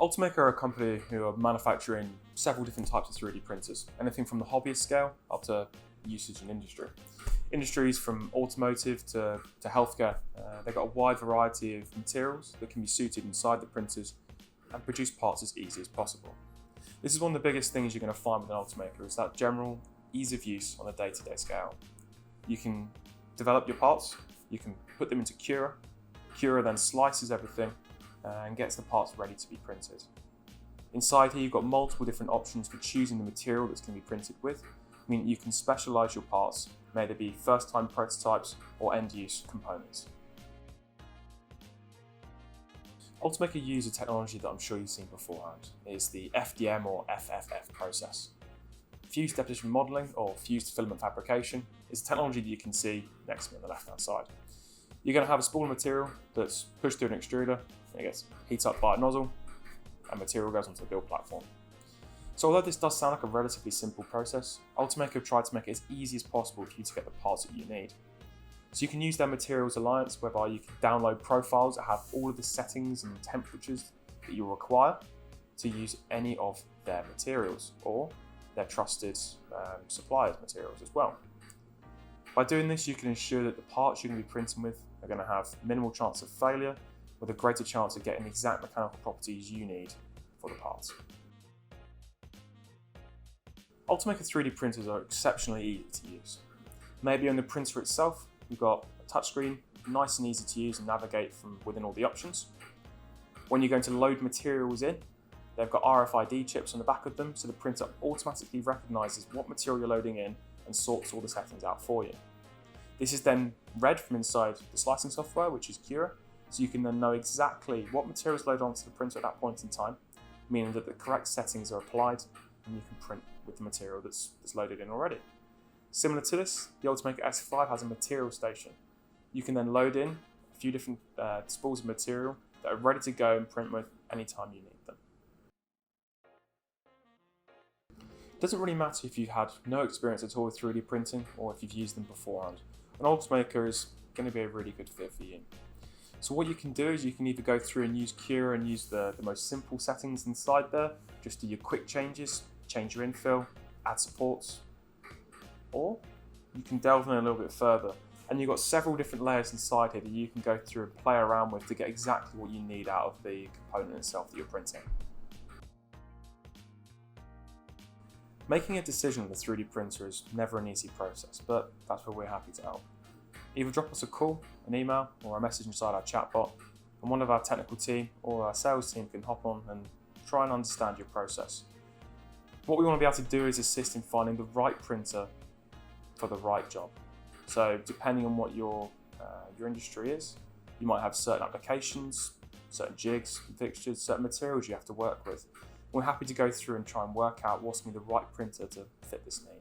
Ultimaker are a company who are manufacturing several different types of 3D printers, anything from the hobbyist scale up to usage in industry. Industries from automotive to healthcare, they've got a wide variety of materials that can be suited inside the printers and produce parts as easy as possible. This is one of the biggest things you're going to find with an Ultimaker, is that general ease of use on a day-to-day scale. You can develop your parts, you can put them into Cura. Cura then slices everything and gets the parts ready to be printed. Inside here you've got multiple different options for choosing the material that's going to be printed with, meaning you can specialise your parts, may they be first-time prototypes or end-use components. Ultimaker Use a technology that I'm sure you've seen beforehand. It's the FDM or FFF process. Fused deposition modelling or fused filament fabrication is a technology that you can see next to me on the left-hand side. You're going to have a spool of material that's pushed through an extruder, it gets heated up by a nozzle, and material goes onto the build platform. So although this does sound like a relatively simple process, Ultimaker have tried to make it as easy as possible for you to get the parts that you need. So you can use their materials alliance, whereby you can download profiles that have all of the settings and temperatures that you'll require to use any of their materials or their trusted suppliers' materials as well. By doing this, you can ensure that the parts you're going to be printing with are going to have minimal chance of failure, with a greater chance of getting the exact mechanical properties you need for the parts. Ultimaker 3D printers are exceptionally easy to use. Maybe on the printer itself, you've got a touchscreen, nice and easy to use and navigate from within all the options. When you're going to load materials in, they've got RFID chips on the back of them, so the printer automatically recognises what material you're loading in and sorts all the settings out for you. This is then read from inside the slicing software, which is Cura, so you can then know exactly what materials load onto the printer at that point in time, meaning that the correct settings are applied and you can print with the material that's loaded in already. Similar to this, the Ultimaker S5 has a material station. You can then load in a few different spools of material that are ready to go and print with anytime you need them. It doesn't really matter if you've had no experience at all with 3D printing or if you've used them beforehand. An Ultimaker is going to be a really good fit for you. So what you can do is you can either go through and use Cura and use the most simple settings inside there, just do your quick changes, change your infill, add supports, or you can delve in a little bit further. And you've got several different layers inside here that you can go through and play around with to get exactly what you need out of the component itself that you're printing. Making a decision with a 3D printer is never an easy process, but that's where we're happy to help. Either drop us a call, an email, or a message inside our chatbot, and one of our technical team or our sales team can hop on and try and understand your process. What we want to be able to do is assist in finding the right printer for the right job. So depending on what your industry is, you might have certain applications, certain jigs, fixtures, certain materials you have to work with. We're happy to go through and try and work out what's going to be the right printer to fit this need.